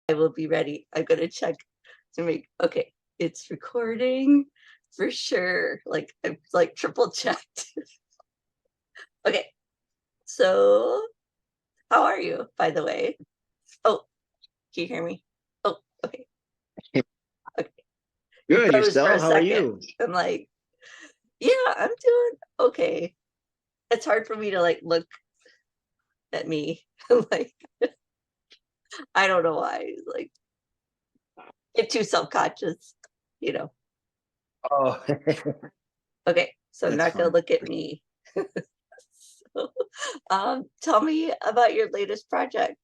I will be ready. I'm gonna check to make, okay, it's recording for sure. Like I've like triple checked. Okay, so how are you, by the way? Oh, can you hear me? Oh, okay. Okay. You Good, froze for a yourself? How are second. you? I'm like, yeah, I'm doing okay. It's hard for me to like look at me. Like, I don't know why. Like, get too self-conscious, you know. Oh, Okay, so I'm that's not gonna fine. look at me. So, tell me about your latest project.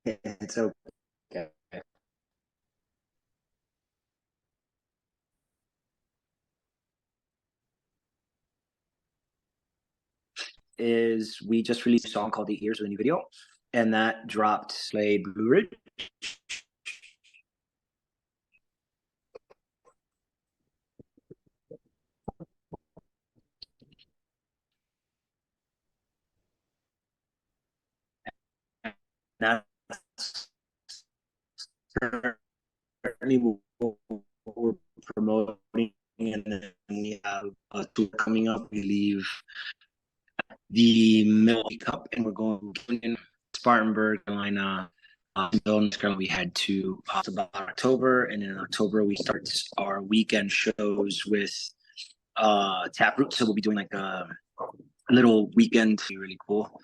It's okay. Is we just released a song called "The Ears" with a new video, and that dropped play Blue Ridge. That's currently what we're promoting, and then we have a tour coming up. We leave the Milwaukee Cup, and we're going in Spartanburg, Carolina. We head to about October, and in October we start our weekend shows with Taproot. So we'll be doing like a little weekend, be really cool.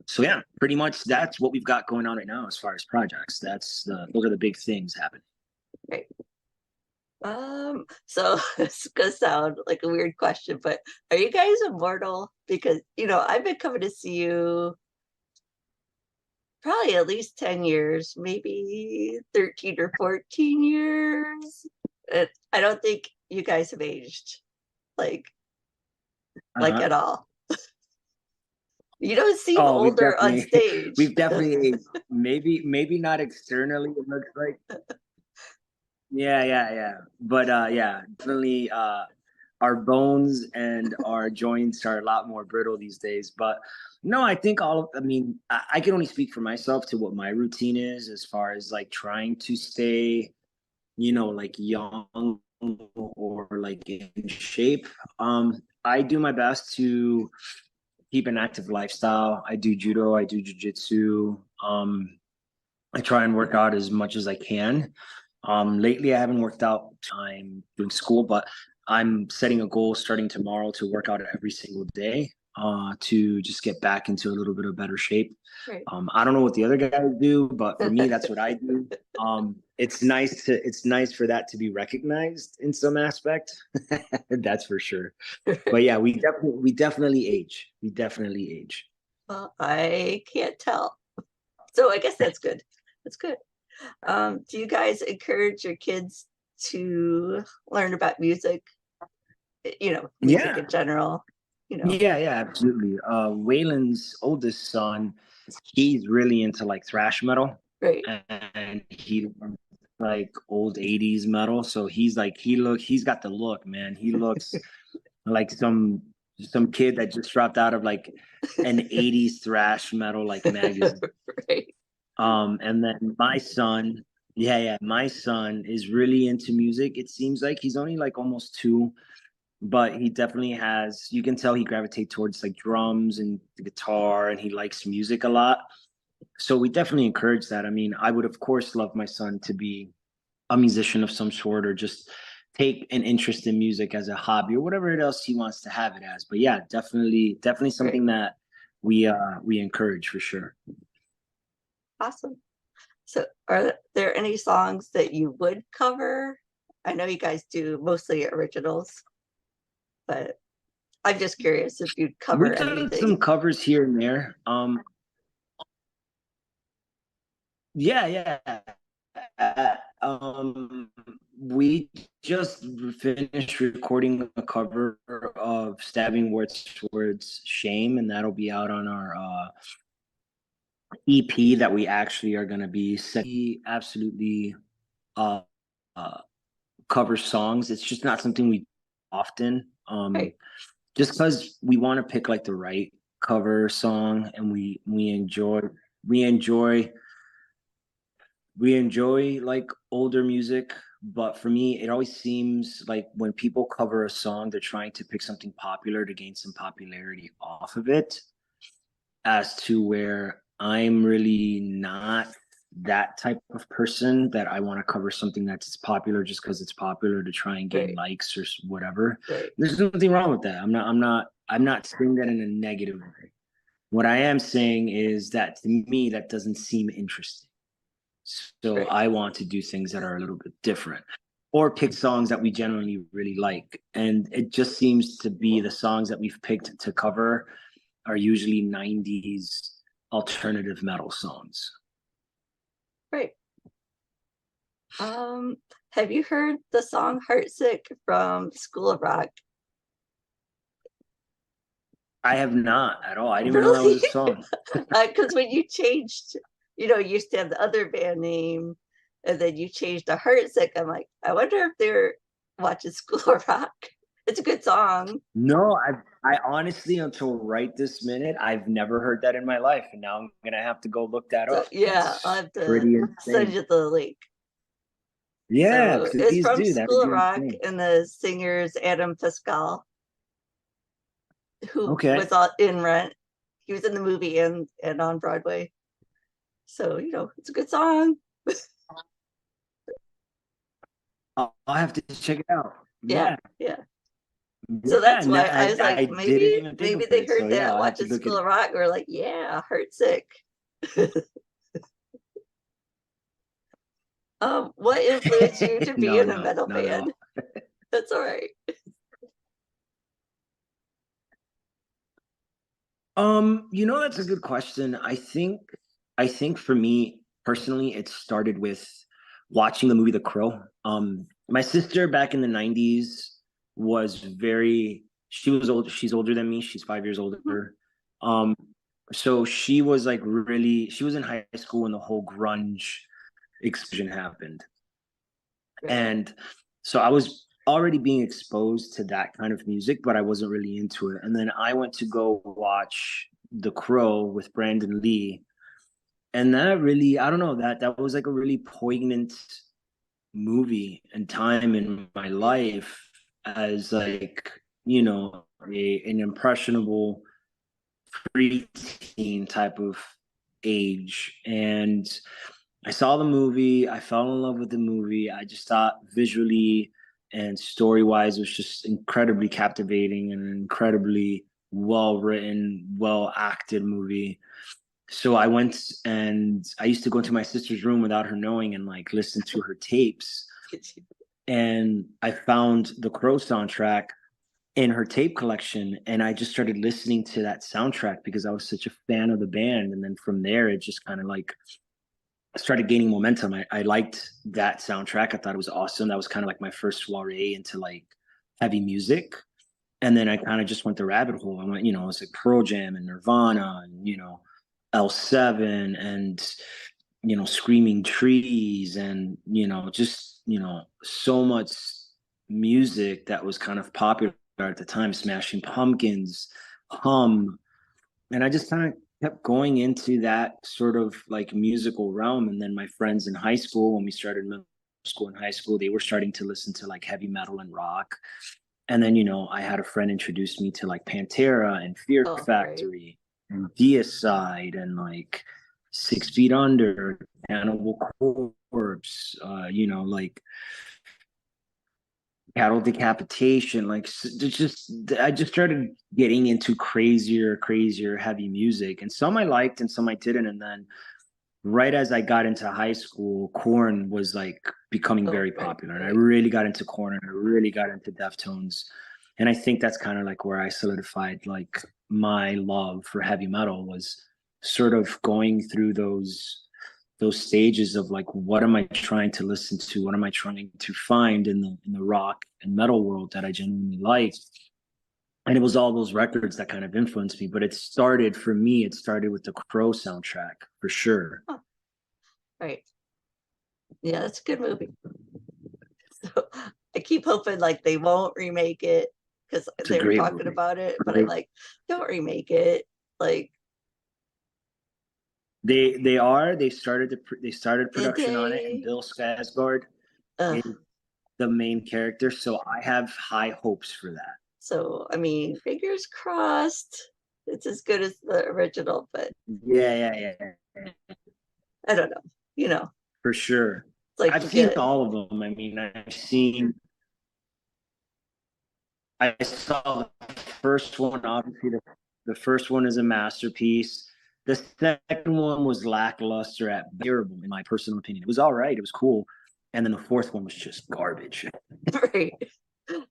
So yeah, pretty much that's what we've got going on right now as far as projects. Those are the big things happening. Right. So it's gonna sound like a weird question, but are you guys immortal? Because I've been coming to see you probably at least 10 years, maybe 13 or 14 years. I don't think you guys have aged like like Uh-huh. at all. You don't seem Oh, older on stage. we've definitely maybe not externally. It looks like yeah. But yeah, definitely our bones and our joints are a lot more brittle these days. But no, I think I mean, I can only speak for myself to what my routine is as far as like trying to stay, like young or like in shape. I do my best to keep an active lifestyle. I do judo, I do jujitsu. I try and work out as much as I can. Lately, I haven't worked out. I'm doing school, but I'm setting a goal starting tomorrow to work out every single day to just get back into a little bit of better shape. Right. I don't know what the other guys do, but for me, that's what I do. It's nice for that to be recognized in some aspect. That's for sure. But yeah, we definitely age. We definitely age. Well, I can't tell. So I guess that's good. That's good. Do you guys encourage your kids to learn about music? Music Yeah, in general, yeah, absolutely. Waylon's oldest son, he's really into like thrash metal, right. and he like old 80s metal. So he's got the look, man. He looks like some kid that just dropped out of like an 80s thrash metal like magazine. Right. And then my son, yeah, my son is really into music. It seems like he's only like almost two, but he definitely has, you can tell he gravitates towards like drums and the guitar, and he likes music a lot. So we definitely encourage that. I mean, I would of course love my son to be a musician of some sort, or just take an interest in music as a hobby or whatever else he wants to have it as. But yeah, definitely Right. something that we encourage for sure. Awesome. So are there any songs that you would cover? I know you guys do mostly originals, but I'm just curious if you'd cover We've done some anything. covers here and there. Yeah. We just finished recording a cover of "Stabbing Words Towards Shame," and that'll be out on our EP that we actually are going to be setting. Absolutely, uh, uh, cover songs. It's just not something we often. Right. Just because we want to pick like the right cover song, and we enjoy. we enjoy like older music, but for me it always seems like when people cover a song, they're trying to pick something popular to gain some popularity off of it, as to where I'm really not that type of person that I want to cover something that's popular just because it's popular to try and gain Right. likes or whatever. Right. There's nothing wrong with that. I'm not saying that in a negative way. What I am saying is that to me that doesn't seem interesting. So Right. I want to do things that are a little bit different, or pick songs that we genuinely really like. And it just seems to be the songs that we've picked to cover are usually 90s alternative metal songs. Right. Have you heard the song Heartsick from School of Rock? I have not at all. I didn't even know that was Really? a song. Because when you changed, you used to have the other band name, and then you changed to Heartsick. I'm like, I wonder if they're watching School of Rock. It's a good song. No, I honestly, until right this minute, I've never heard that in my life, and now I'm gonna have to go look that So up. yeah, I'll That's have to pretty send insane. you the link. Yeah, So it's please from do. That'd School of be Rock, insane. and the singer's Adam Pascal, who Okay. was in Rent. He was in the movie and on Broadway. So it's a good song. I'll have to check it out. Yeah, Yeah, yeah. So yeah. that's why I was like, I didn't maybe even think maybe of they it. So heard yeah, that I'll have to watching look at School it. of Rock. We're like, yeah, Heartsick. What influenced you to be No, in a no, metal not at band? all. That's all right. That's a good question. I think for me personally, it started with watching the movie The Crow. My sister back in the 90s was very she was old, she's older than me, she's 5 years Mhm. older. Um, so she was like really she was in high school when the whole grunge explosion happened. Right. And so I was already being exposed to that kind of music, but I wasn't really into it. And then I went to go watch The Crow with Brandon Lee. And that really, I don't know, that was like a really poignant movie and time in my life as like, an impressionable preteen type of age. And I saw the movie. I fell in love with the movie. I just thought visually and story wise, it was just incredibly captivating and an incredibly well written, well acted movie. So I went and I used to go into my sister's room without her knowing and like listen to her tapes. And I found the Crow soundtrack in her tape collection, and I just started listening to that soundtrack because I was such a fan of the band. And then from there, it just kind of like started gaining momentum. I liked that soundtrack. I thought it was awesome. That was kind of like my first soiree into like heavy music. And then I kind of just went the rabbit hole. I went, it was like Pearl Jam and Nirvana and, L7 and, Screaming Trees and, just, so much music that was kind of popular at the time, Smashing Pumpkins, Hum, and I just kind of kept going into that sort of like musical realm. And then my friends in high school, when we started middle school and high school, they were starting to listen to like heavy metal and rock. And then, I had a friend introduce me to like Pantera and Fear Oh, right. Factory and Deicide and like 6 Feet Under, Cannibal Corpse, like cattle decapitation. Like it's just I just started getting into crazier heavy music, and some I liked and some I didn't. And then right as I got into high school, Korn was like becoming Oh, very right, popular, and I right. really got into Korn and I really got into Deftones. And I think that's kind of like where I solidified like my love for heavy metal, was sort of going through those stages of like, what am I trying to listen to, what am I trying to find in the rock and metal world that I genuinely like. And it was all those records that kind of influenced me. But it started with the Crow soundtrack for sure. Huh, right. Yeah, that's a good movie. So I keep hoping like they won't remake it because It's a they were great talking movie. about it, but I'm Great. like, don't remake it. Like, They started Did production on it, and they? Bill Skarsgård Uh, is the main character, so I have high hopes for that. so I mean, fingers crossed. It's as good as the original, but Yeah, I don't know. You know, for sure. it's like I've you seen get all of them. I mean, I saw the first one. Obviously, the first one is a masterpiece. The second one was lackluster at terrible, in my personal opinion. It was all right. It was cool. And then the fourth one was just garbage. right.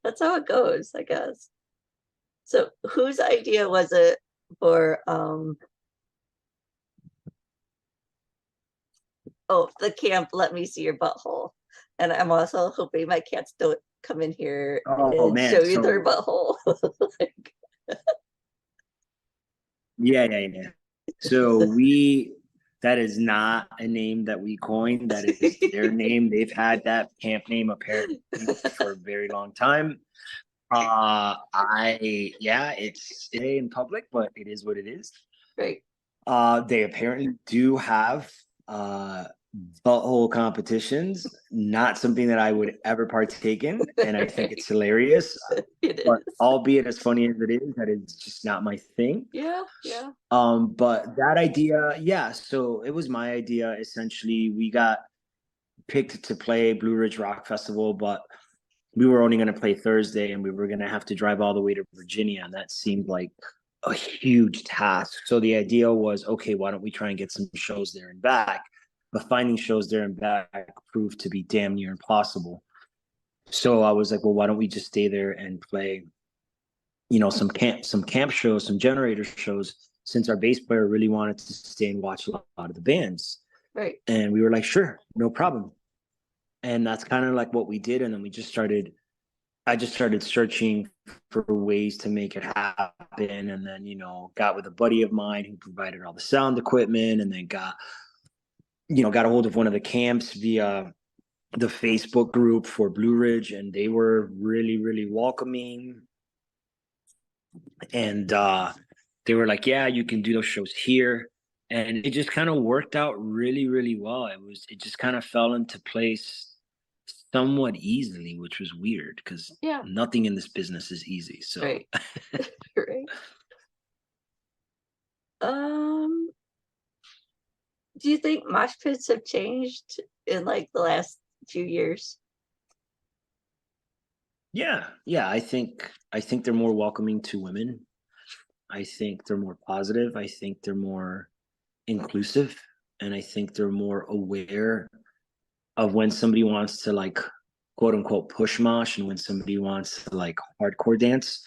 That's how it goes, I guess. So whose idea was it for oh, the camp, let me see your butthole. And I'm also hoping my cats don't come in here Oh and show man. you their So butthole. Like, yeah. So that is not a name that we coined. That is their name. They've had that camp name apparently for a very long time. It's in public, but it is what it is. right. They apparently do have butthole competitions. Not something that I would ever partake in, and I think it's hilarious. It But is. albeit as funny as it is, that is just not my thing. Yeah. But that idea, yeah. So it was my idea. Essentially, we got picked to play Blue Ridge Rock Festival, but we were only going to play Thursday, and we were going to have to drive all the way to Virginia, and that seemed like a huge task. So the idea was, okay, why don't we try and get some shows there and back? But finding shows there and back proved to be damn near impossible. So I was like, well, why don't we just stay there and play, some camp shows, some generator shows, since our bass player really wanted to stay and watch a lot of the bands. Right. And we were like, sure, no problem. And that's kind of like what we did. And then I just started searching for ways to make it happen. And then, got with a buddy of mine who provided all the sound equipment, and then got a hold of one of the camps via the Facebook group for Blue Ridge. And they were really, really welcoming. And they were like, yeah, you can do those shows here. And it just kind of worked out really, really well. It just kind of fell into place somewhat easily, which was weird because Yeah. nothing in this business is easy. So Right. Right. Um, do you think mosh pits have changed in like the last few years? yeah, I think they're more welcoming to women. I think they're more positive. I think they're more inclusive, and I think they're more aware of when somebody wants to, like, quote unquote push mosh, and when somebody wants to, like, hardcore dance.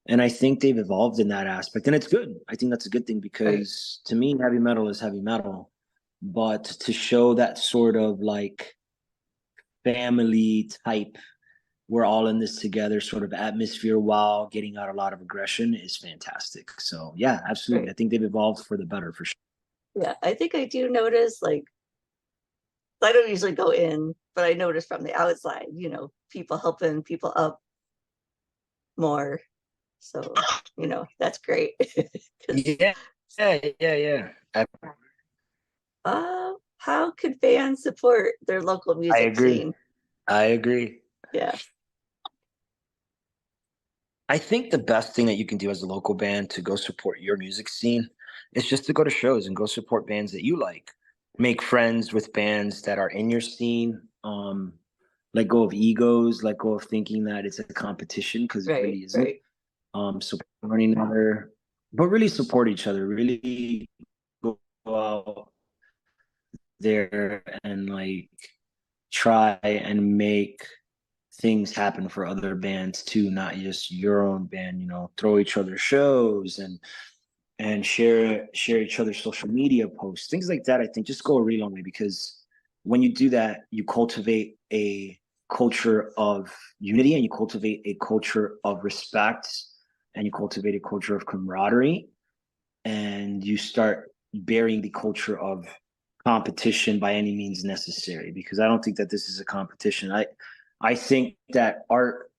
And I think they've evolved in that aspect, and it's good. I think that's a good thing, Right. because to me, heavy metal is heavy metal. But to show that sort of like family type, we're all in this together sort of atmosphere while getting out a lot of aggression is fantastic. So yeah, absolutely. Right. I think they've evolved for the better, for sure. Yeah. I think I do notice, like, I don't usually go in, but I notice from the outside, people helping people up more. So, that's great. 'Cause, Yeah, yeah. how could fans support their local I music agree. scene? I agree. Yeah. I think the best thing that you can do as a local band to go support your music scene is just to go to shows and go support bands that you like. Make friends with bands that are in your scene. Let go of egos, let go of thinking that it's a competition, because it Right. really isn't. Right. Support one another, but really support each other. Really go out there and, like, try and make things happen for other bands too, not just your own band. Throw each other shows, and share each other's social media posts, things like that. I think just go a real long way, because when you do that, you cultivate a culture of unity, and you cultivate a culture of respect, and you cultivate a culture of camaraderie, and you start burying the culture of competition by any means necessary, because I don't think that this is a competition. I think that art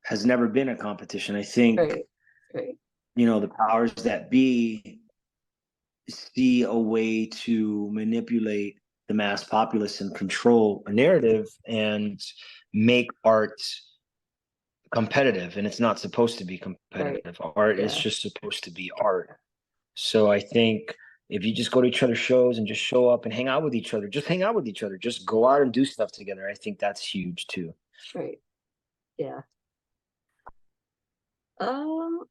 has never been a competition. I think, Right. Right. the powers that be see a way to manipulate the mass populace and control a narrative and make art competitive, and it's not supposed to be Right. competitive. Art is Yeah. just supposed to be art. So I think if you just go to each other's shows and just show up and hang out with each other, just hang out with each other, just go out and do stuff together, I think that's huge too. Right. Yeah. Um,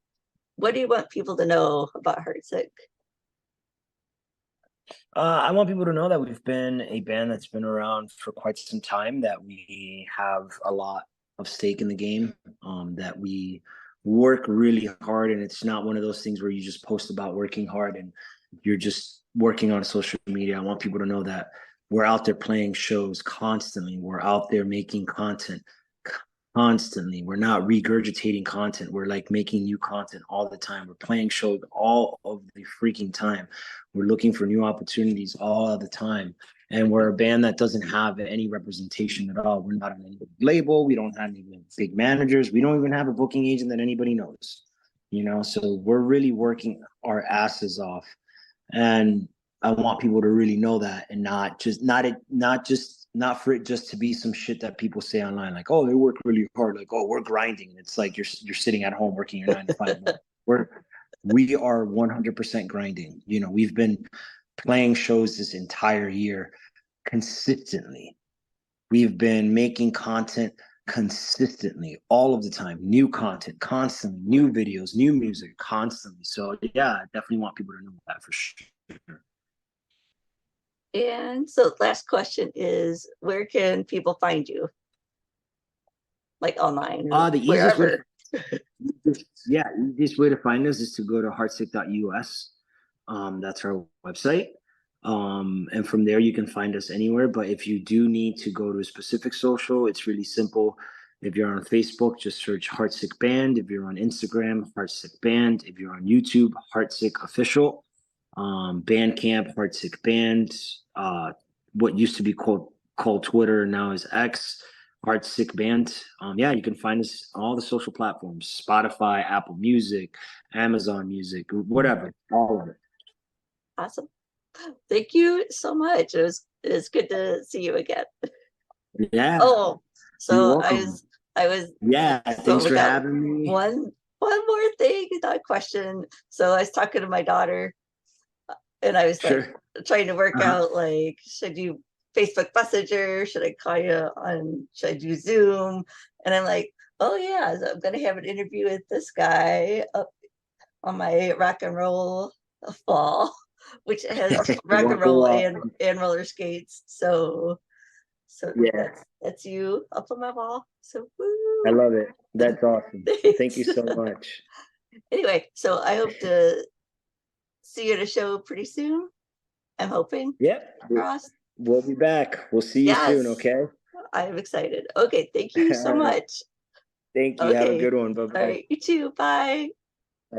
what do you want people to know about Heartsick? I want people to know that we've been a band that's been around for quite some time, that we have a lot of stake in the game, that we work really hard. And it's not one of those things where you just post about working hard and you're just working on social media. I want people to know that we're out there playing shows constantly. We're out there making content constantly. We're not regurgitating content. We're like making new content all the time. We're playing shows all of the freaking time. We're looking for new opportunities all the time. And we're a band that doesn't have any representation at all. We're not on any label. We don't have any big managers. We don't even have a booking agent that anybody knows. So we're really working our asses off. And I want people to really know that, and not for it just to be some shit that people say online, like, oh, they work really hard, like, oh, we're grinding. And it's like you're sitting at home working your 9 to 5. We are 100% grinding. We've been playing shows this entire year consistently. We've been making content consistently all of the time, new content constantly, new videos, new music constantly. So yeah, I definitely want people to know that for sure. And so last question is, where can people find you? Like online or The easiest way wherever. to, yeah, easiest way to find us is to go to heartsick.us. That's our website. And from there you can find us anywhere. But if you do need to go to a specific social, it's really simple. If you're on Facebook, just search Heartsick Band. If you're on Instagram, Heartsick Band. If you're on YouTube, Heartsick Official. Bandcamp, Heartsick Band. What used to be called Twitter now is X. Heartsick Band. Yeah, you can find us on all the social platforms: Spotify, Apple Music, Amazon Music, whatever, all of it. Awesome. Thank you so much. It was good to see you again. Yeah, Oh, you're so welcome. I was Yeah, so thanks we for got having me. one more thing, not question. So I was talking to my daughter and I was like Sure. trying to work Uh-huh. out, like, should you Facebook Messenger? Should I do Zoom? And I'm like, oh yeah, so I'm gonna have an interview with this guy up on my rock and roll fall, which has rock and roll Well, and roller skates. So yeah, that's you up on my wall. So I woo. love it. That's awesome. Thank you Thanks. so much. Anyway, so I hope to see you at a show pretty soon. I'm hoping. Yep, Crossed. we'll be back. We'll see you soon, Yes, okay? I'm excited. Okay, thank you so All right. much. Thank you. Have a Okay, good one. all Bye-bye. right, you too. Bye. Bye.